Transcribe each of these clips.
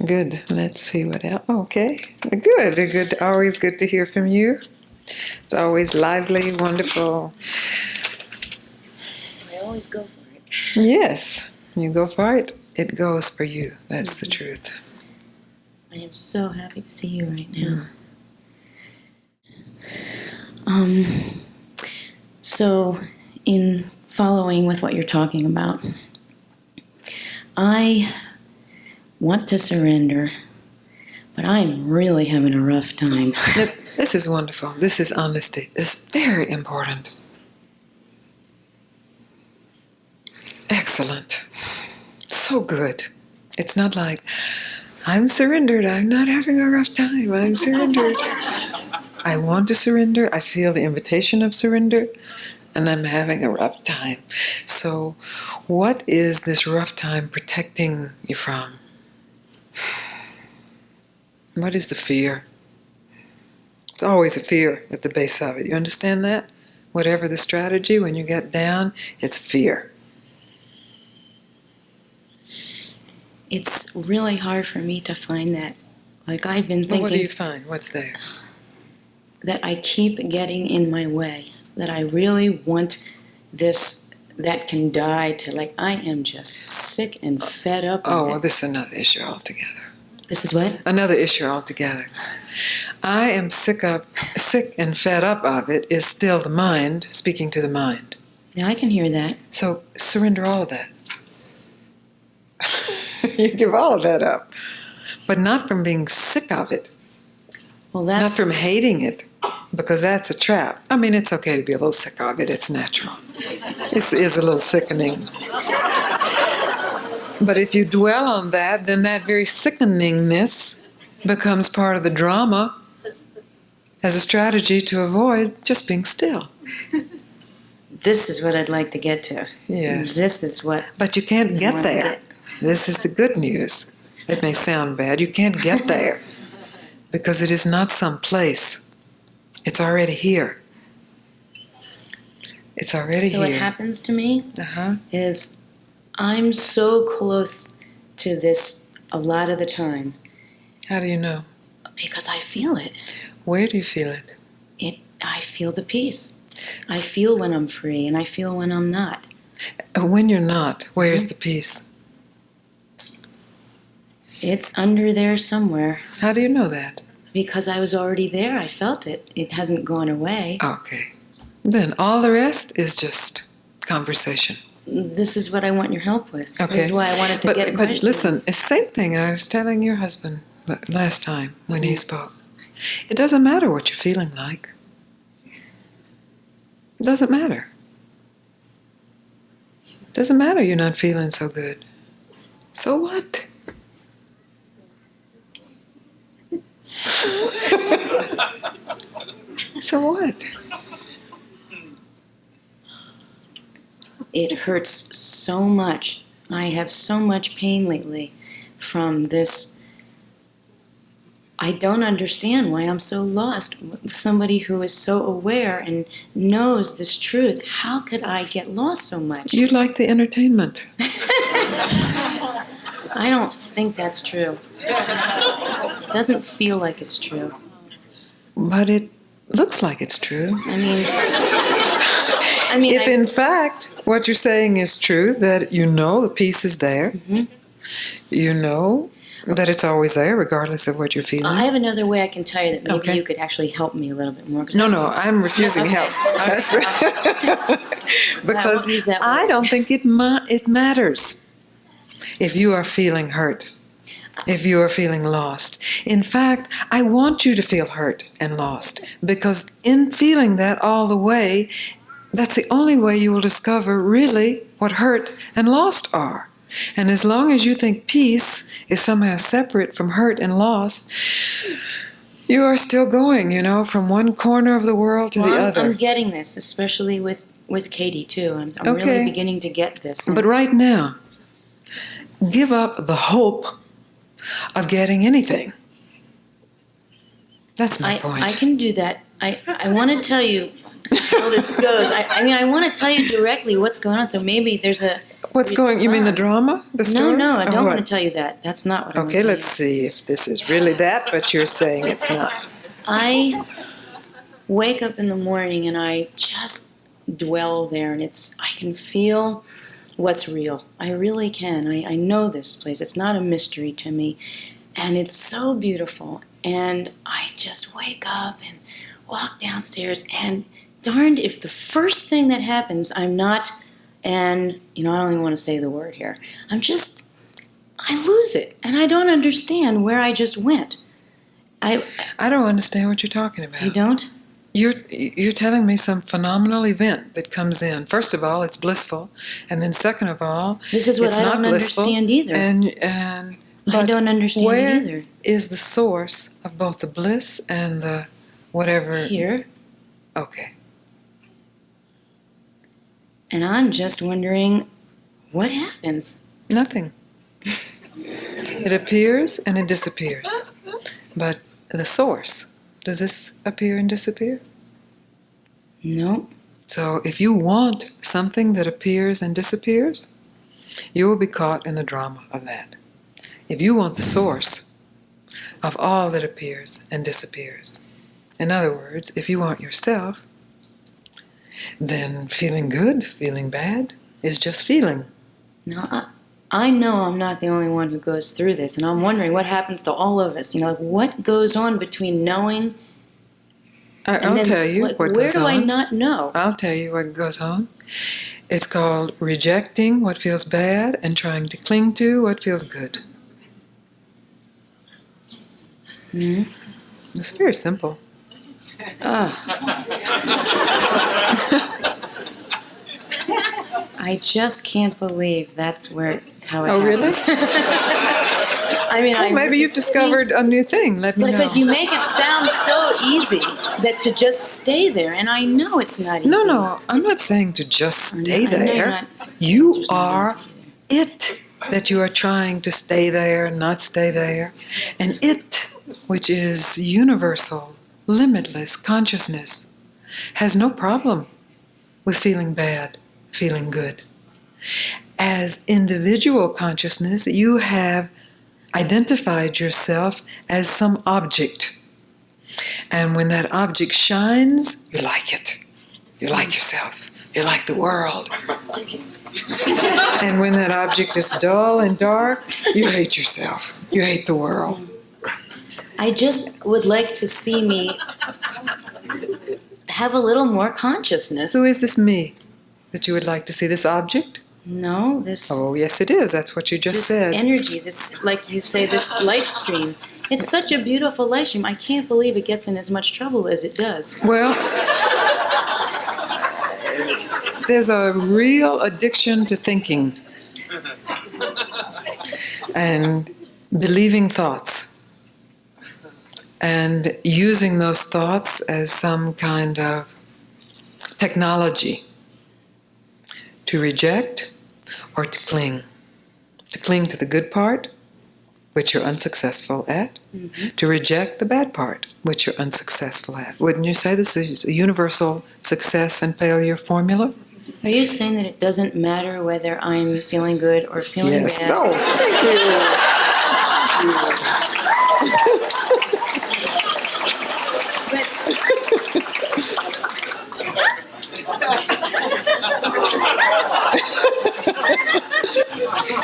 Good. Let's see what else. Okay. Good. Good. Always good to hear from you. It's always lively, wonderful. I always go for it. Yes. You go for it. It goes for you. That's the truth. I am so happy to see you right now. So, in following with what you're talking about, I want to surrender, but I'm really having a rough time. This is wonderful. This is honesty. It's very important. Excellent. So good. It's not like, I'm surrendered. I'm not having a rough time. I'm surrendered. I want to surrender. I feel the invitation of surrender, and I'm having a rough time. So, what is this rough time protecting you from? What is the fear? It's always a fear at the base of it. You understand that? Whatever the strategy, when you get down, it's fear. It's really hard for me to find that. Like, I've been thinking... Well, what do you find? What's there? That I keep getting in my way. That I really want this that can die to, like, I am just sick and fed up. Oh, well, this is another issue altogether. This is what? Another issue altogether. I am sick and fed up of it is still the mind speaking to the mind. Yeah, I can hear that. So surrender all of that. You give all of that up. But not from being sick of it. Well, Not from hating it, because that's a trap. I mean, it's okay to be a little sick of it. It's natural. It is a little sickening. But if you dwell on that, then that very sickeningness becomes part of the drama as a strategy to avoid just being still. This is what I'd like to get to. Yes. This is what... But you can't get there. This is the good news. It may sound bad. You can't get there because it is not some place. It's already here. It's already so here. So what happens to me Uh-huh. is I'm so close to this a lot of the time. How do you know? Because I feel it. Where do you feel it? I feel the peace. I feel when I'm free, and I feel when I'm not. When you're not, where's the peace? It's under there somewhere. How do you know that? Because I was already there. I felt it. It hasn't gone away. Okay. Then all the rest is just conversation. This is what I want your help with. Okay. This is why I wanted to get a question. But listen, it's the same thing I was telling your husband last time when he spoke. It doesn't matter what you're feeling like. It doesn't matter. It doesn't matter you're not feeling so good. So what? So what? It hurts so much. I have so much pain lately from this. I don't understand why I'm so lost with somebody who is so aware and knows this truth. How could I get lost so much? You like the entertainment. I don't think that's true. It doesn't feel like it's true. But it looks like it's true. I mean, if in fact what you're saying is true, that you know the peace is there, you know that it's always there regardless of what you're feeling. I have another way I can tell you that maybe you could actually help me a little bit more. No, I'm refusing help. Because I don't think it matters if you are feeling hurt, if you are feeling lost. In fact, I want you to feel hurt and lost, because in feeling that all the way, that's the only way you will discover really what hurt and lost are. And as long as you think peace is somehow separate from hurt and loss, you are still going, from one corner of the world to the other. I'm getting this, especially with Katie, too. I'm really beginning to get this. But right now, give up the hope of getting anything. That's my point. I can do that. I want to tell you how this goes. I mean, I want to tell you directly what's going on, so maybe there's a You mean the response. drama? The story? No, I Or don't what? want to tell you that. That's not what I want to Okay, tell let's see if this is really that, but you're saying it's not. I wake up in the morning and I just dwell there, and I can feel what's real. I really can. I know this place. It's not a mystery to me. And it's so beautiful. And I just wake up and walk downstairs, and darned if the first thing that happens, I'm not, and, I don't even want to say the word here. I lose it. And I don't understand where I just went. I don't understand what you're talking about. You don't? You're telling me some phenomenal event that comes in. First of all, it's blissful, and then second of all, This is what it's I not don't blissful, understand either. And I don't understand where it either. is the source of both the bliss and the whatever? Here. Okay. And I'm just wondering what happens. Nothing. It appears and it disappears. But the source, does this appear and disappear? No. So if you want something that appears and disappears, you will be caught in the drama of that. If you want the source of all that appears and disappears, in other words, if you want yourself, then feeling good, feeling bad is just feeling. No, I know I'm not the only one who goes through this, and I'm wondering what happens to all of us. What goes on between knowing I'll tell you what goes on. Where do I not know? I'll tell you what goes on. It's called rejecting what feels bad and trying to cling to what feels good. Mm-hmm. It's very simple. I just can't believe that's how it Oh, really? happens. I mean, Maybe you've discovered a new thing. Let me know. Because you make it sound so easy that to just stay there, and I know it's not easy. No, I'm not saying to just stay I know you're there. not- You It's not are easy it, that you are trying to stay there, not stay there. And it, which is universal, limitless consciousness, has no problem with feeling bad, feeling good. As individual consciousness, you have identified yourself as some object. And when that object shines, you like it. You like yourself. You like the world. And when that object is dull and dark, you hate yourself. You hate the world. I just would like to see me have a little more consciousness. Who is this me that you would like to see? This object? No, this Oh, yes, it is. That's what you just said. energy, this, like you say, this life stream. It's such a beautiful life stream. I can't believe it gets in as much trouble as it does. Well, there's a real addiction to thinking and believing thoughts and using those thoughts as some kind of technology to reject or to cling. To cling to the good part, which you're unsuccessful at, to reject the bad part, which you're unsuccessful at. Wouldn't you say this is a universal success and failure formula? Are you saying that it doesn't matter whether I'm feeling good or feeling Yes. bad? No. Thank you.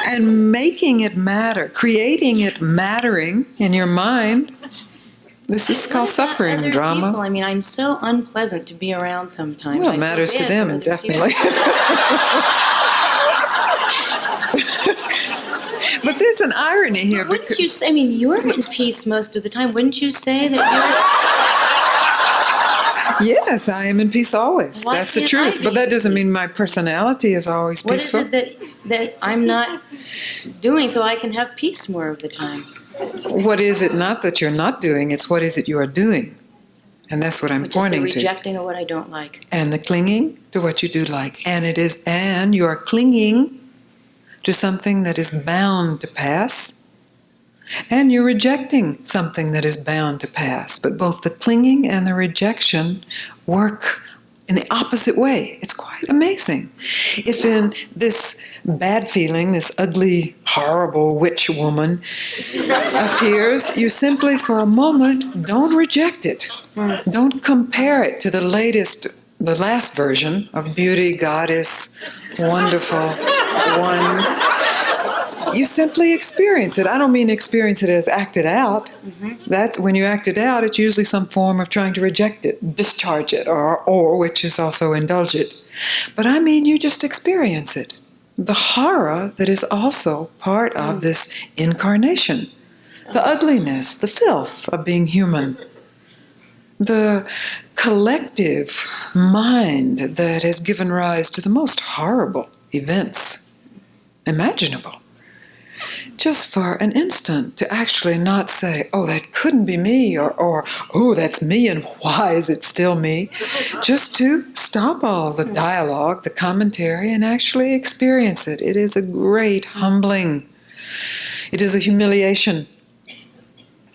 And making it matter, creating it mattering in your mind. This is What called about suffering other drama. people? I mean, I'm so unpleasant to be around sometimes. Well, I it feel matters to bad for them, other definitely. people. But there's an irony here. Wouldn't you say, I mean, you're in peace most of the time. Wouldn't you say that Yes, I am in peace always. Why That's the can't I truth. be But that in doesn't mean peace? my personality is always what is peaceful. it that I'm not doing so I can have peace more of the time? What is it not that you're not doing? It's what is it you are doing. And that's what I'm Which is the pointing to. rejecting of what I don't like. And the clinging to what you do like. And you are clinging to something that is bound to pass. And you're rejecting something that is bound to pass. But both the clinging and the rejection work in the opposite way. It's quite amazing. If in this bad feeling, this ugly, horrible witch woman appears, you simply, for a moment, don't reject it. Don't compare it to the last version of beauty, goddess, wonderful one. You simply experience it. I don't mean experience it as acted out. That's when you act it out, it's usually some form of trying to reject it, discharge it, or which is also indulge it. But I mean you just experience it. The horror that is also part of this incarnation. The ugliness, the filth of being human. The collective mind that has given rise to the most horrible events imaginable. Just for an instant to actually not say, oh, that couldn't be me, or oh, that's me, and why is it still me? Just to stop all the dialogue, the commentary, and actually experience it. It is a great humbling. It is a humiliation.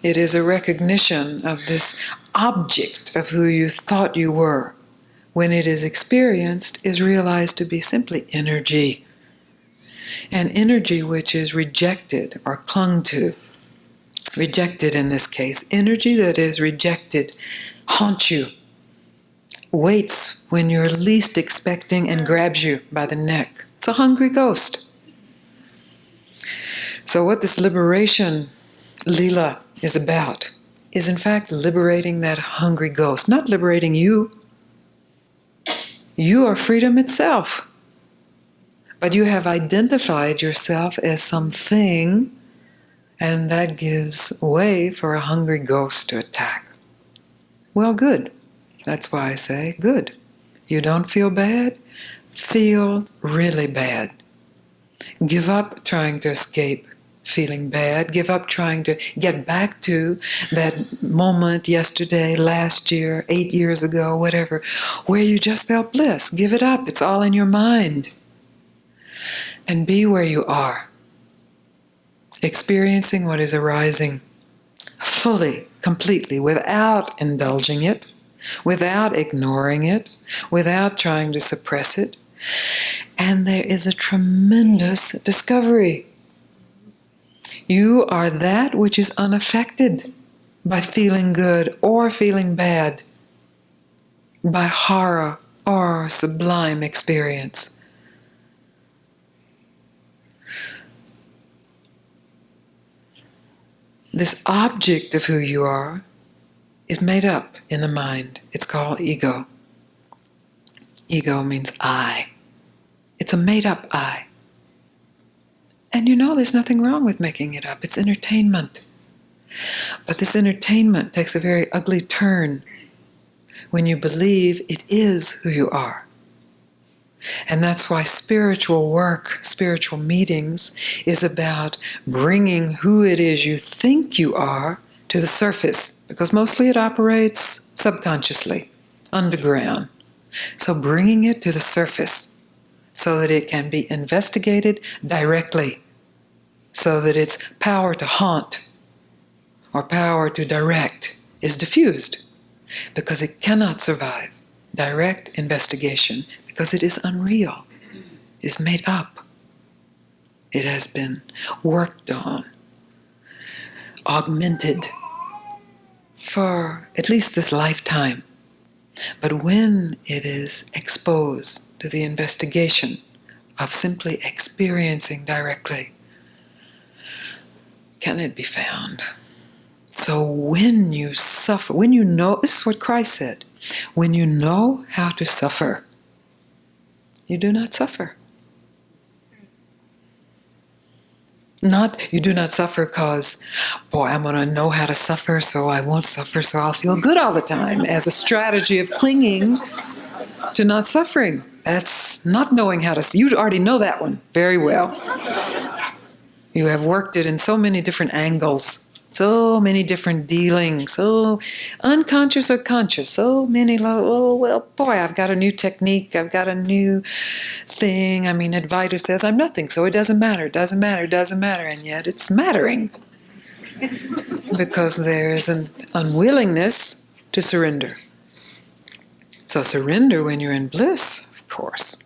It is a recognition of this object of who you thought you were. When it is experienced, is realized to be simply energy. An energy which is rejected or clung to. Rejected in this case. Energy that is rejected haunts you, waits when you're least expecting and grabs you by the neck. It's a hungry ghost. So what this liberation Leela is about is in fact liberating that hungry ghost, not liberating you. You are freedom itself. But you have identified yourself as something, and that gives way for a hungry ghost to attack. Well, good. That's why I say good. You don't feel bad? Feel really bad. Give up trying to escape feeling bad. Give up trying to get back to that moment yesterday, last year, 8 years ago, whatever, where you just felt bliss. Give it up. It's all in your mind. And be where you are, experiencing what is arising fully, completely, without indulging it, without ignoring it, without trying to suppress it. And there is a tremendous discovery. You are that which is unaffected by feeling good or feeling bad, by horror or sublime experience. This object of who you are is made up in the mind. It's called ego. Ego means I. It's a made-up I. And you know there's nothing wrong with making it up. It's entertainment. But this entertainment takes a very ugly turn when you believe it is who you are. And that's why spiritual work, spiritual meetings, is about bringing who it is you think you are to the surface, because mostly it operates subconsciously, underground. So bringing it to the surface so that it can be investigated directly, so that its power to haunt or power to direct is diffused, because it cannot survive direct investigation. Because it is unreal, it is made up. It has been worked on, augmented for at least this lifetime. But when it is exposed to the investigation of simply experiencing directly, can it be found? So when you suffer, when you know, this is what Christ said, when you know how to suffer, you do not suffer. Not, you do not suffer because, boy, I'm going to know how to suffer, so I won't suffer, so I'll feel good all the time, as a strategy of clinging to not suffering. That's not knowing how to, you already know that one very well. You have worked it in so many different angles, so many different dealings, so unconscious or conscious, so many, oh, well, boy, I've got a new technique, I've got a new thing. I mean, Advaita says I'm nothing, so it doesn't matter, and yet it's mattering. Because there is an unwillingness to surrender. So surrender when you're in bliss, of course.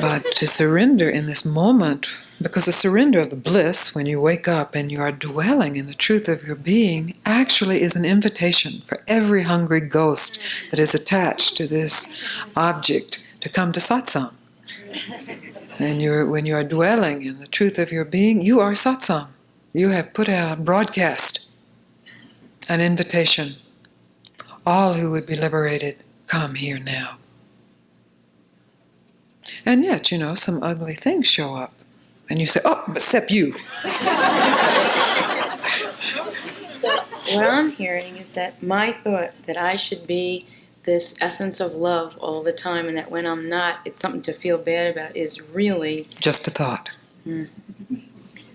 But to surrender in this moment, because the surrender of the bliss, when you wake up and you are dwelling in the truth of your being, actually is an invitation for every hungry ghost that is attached to this object to come to satsang. And when you are dwelling in the truth of your being, you are satsang. You have put out, broadcast, an invitation. All who would be liberated, come here now. And yet, some ugly things show up. And you say, oh, but except you. So what I'm hearing is that my thought that I should be this essence of love all the time, and that when I'm not, it's something to feel bad about, is really... just a thought.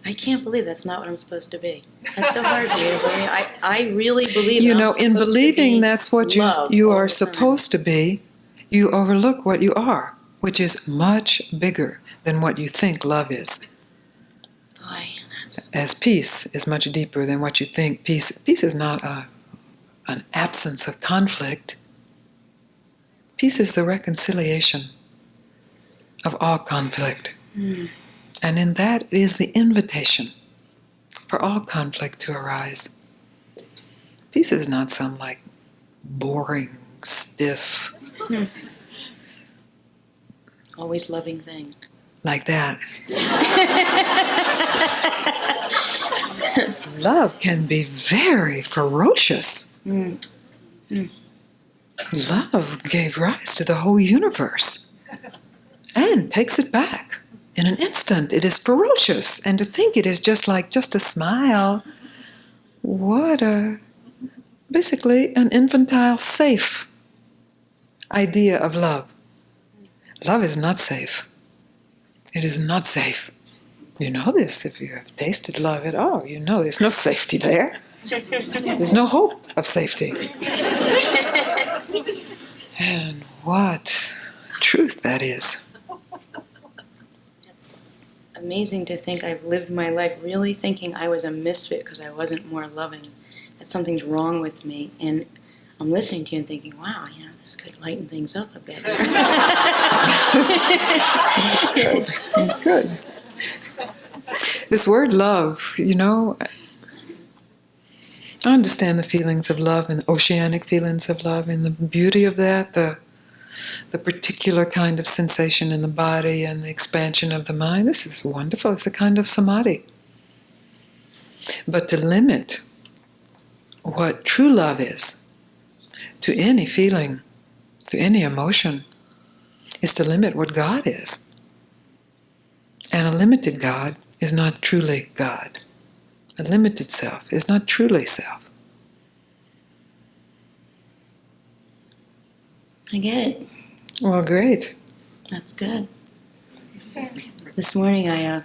I can't believe that's not what I'm supposed to be. That's so hard for me to believe. I really believe in believing that's what you are supposed to be, you overlook what you are, which is much bigger than what you think love is. Boy, as peace is much deeper than what you think. Peace is not an absence of conflict. Peace is the reconciliation of all conflict. And in that is the invitation for all conflict to arise. Peace is not some boring, stiff, always loving thing. Like that. Love can be very ferocious. Love gave rise to the whole universe and takes it back in an instant. It is ferocious. And to think it is just a smile, basically an infantile, safe idea of love. Love is not safe. It is not safe. You know this if you have tasted love at all. You know there's no safety there. There's no hope of safety. And what truth that is. It's amazing to think I've lived my life really thinking I was a misfit because I wasn't more loving, that something's wrong with me. And I'm listening to you and thinking, wow, this could lighten things up a bit. Good. This word love, I understand the feelings of love and the oceanic feelings of love and the beauty of that, the particular kind of sensation in the body and the expansion of the mind. This is wonderful. It's a kind of samadhi. But to limit what true love is to any feeling, to any emotion, is to limit what God is. And a limited God is not truly God. A limited self is not truly self. I get it. Well, great. That's good. This morning I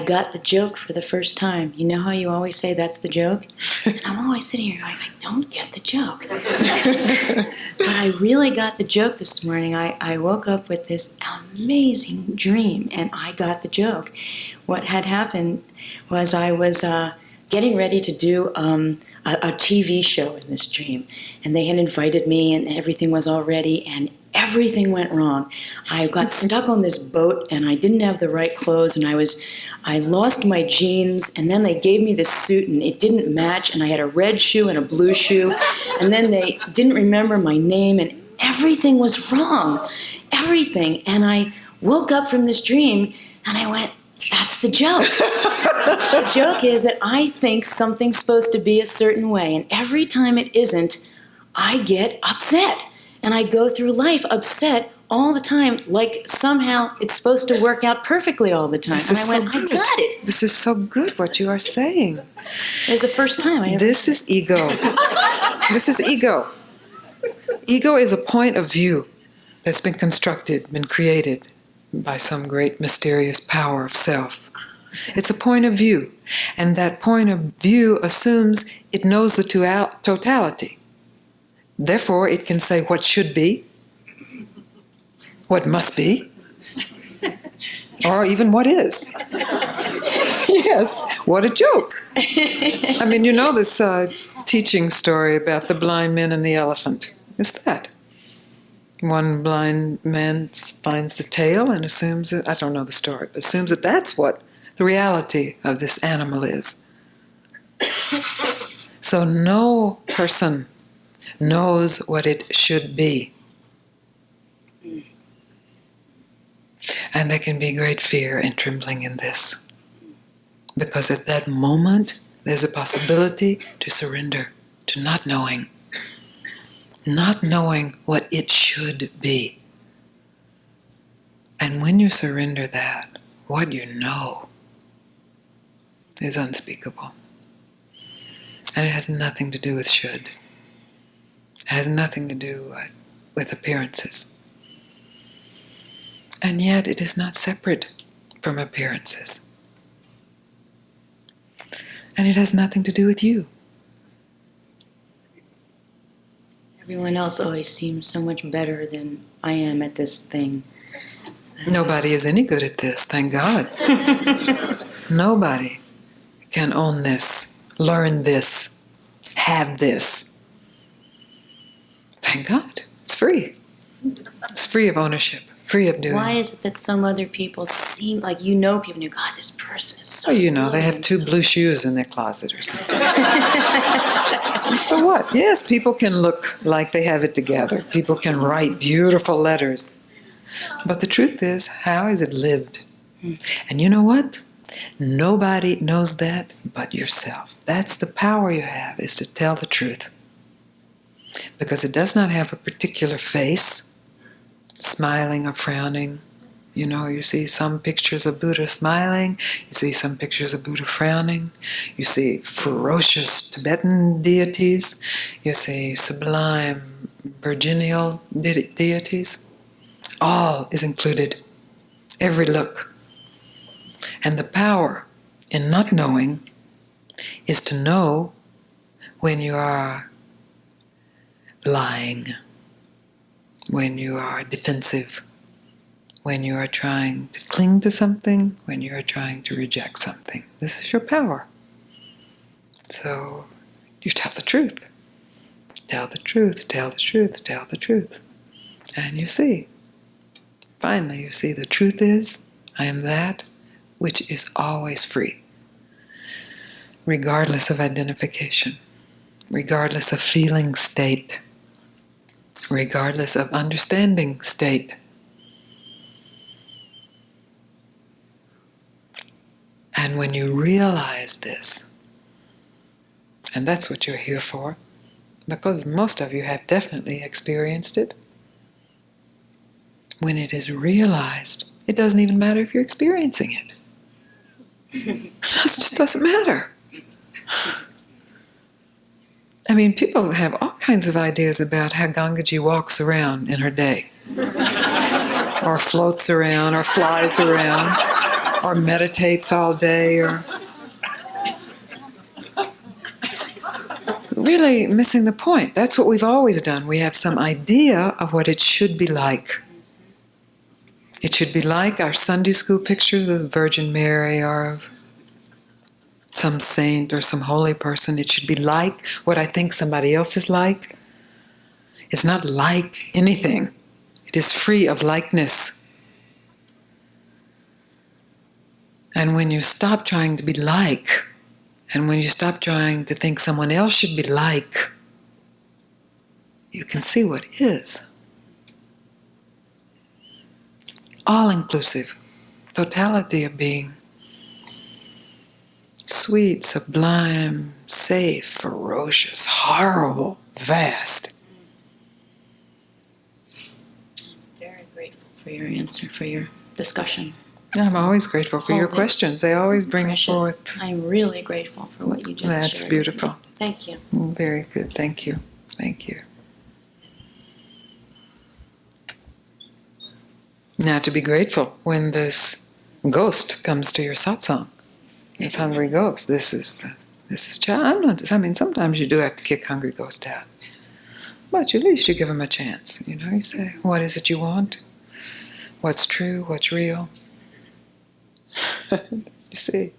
got the joke for the first time. You know how you always say that's the joke? And I'm always sitting here going, I don't get the joke. But I really got the joke this morning. I woke up with this amazing dream, and I got the joke. What had happened was I was getting ready to do a TV show in this dream. And they had invited me, and everything was all ready, and everything went wrong. I got stuck on this boat, and I didn't have the right clothes, and I lost my jeans, and then they gave me this suit, and it didn't match, and I had a red shoe and a blue shoe, and then they didn't remember my name, and everything was wrong. Everything. And I woke up from this dream, and I went, that's the joke. The joke is that I think something's supposed to be a certain way, and every time it isn't, I get upset. And I go through life upset all the time, like somehow it's supposed to work out perfectly all the time. And I went, I got it. This is so good what you are saying. It was the first time I ever... This is ego. This is ego. Ego is a point of view that's been constructed, been created by some great mysterious power of self. It's a point of view. And that point of view assumes it knows the totality. Therefore, it can say what should be, what must be, or even what is. Yes, what a joke. I mean, this teaching story about the blind man and the elephant is that. One blind man finds the tail and assumes it, I don't know the story, but assumes that that's what the reality of this animal is. So no person knows what it should be. And there can be great fear and trembling in this. Because at that moment, there's a possibility to surrender, to not knowing what it should be. And when you surrender that, what you know is unspeakable. And it has nothing to do with should. It has nothing to do with appearances. And yet it is not separate from appearances. And it has nothing to do with you. Everyone else always seems so much better than I am at this thing. Nobody is any good at this, thank God. Nobody can own this, learn this, have this. Thank God. It's free. It's free of ownership, free of doing. Why is it that some other people seem like people, and you go, God, this person is so Oh, they have two blue shoes in their closet or something. So what? Yes, people can look like they have it together. People can write beautiful letters. But the truth is, how is it lived? And you know what? Nobody knows that but yourself. That's the power you have, is to tell the truth. Because it does not have a particular face, smiling or frowning. You see some pictures of Buddha smiling, you see some pictures of Buddha frowning, you see ferocious Tibetan deities, you see sublime virginal deities. All is included, every look. And the power in not knowing is to know when you are lying, when you are defensive, when you are trying to cling to something, when you are trying to reject something. This is your power. So you tell the truth. Tell the truth, tell the truth, tell the truth. And you see. Finally, you see the truth is, I am that which is always free, regardless of identification, regardless of feeling state, regardless of understanding state. And when you realize this, and that's what you're here for, because most of you have definitely experienced it, when it is realized, it doesn't even matter if you're experiencing it. It just doesn't matter. I mean, people have all kinds of ideas about how Gangaji walks around in her day, or floats around, or flies around, or meditates all day, or really missing the point. That's what we've always done. We have some idea of what it should be like. It should be like our Sunday school pictures of the Virgin Mary or of some saint or some holy person. It should be like what I think somebody else is like. It's not like anything. It is free of likeness. And when you stop trying to be like, and when you stop trying to think someone else should be like, you can see what is. All-inclusive, totality of being. Sweet, sublime, safe, ferocious, horrible, vast. Very grateful for your answer, for your discussion. I'm always grateful for your questions. They always bring Precious. forth. I'm really grateful for what you just shared. That's beautiful. Thank you. Very good. Thank you. Thank you. Now to be grateful when this ghost comes to your satsang, this hungry ghost. This is sometimes you do have to kick hungry ghosts out, but at least you give them a chance. You say, what is it you want? What's true? What's real? You see.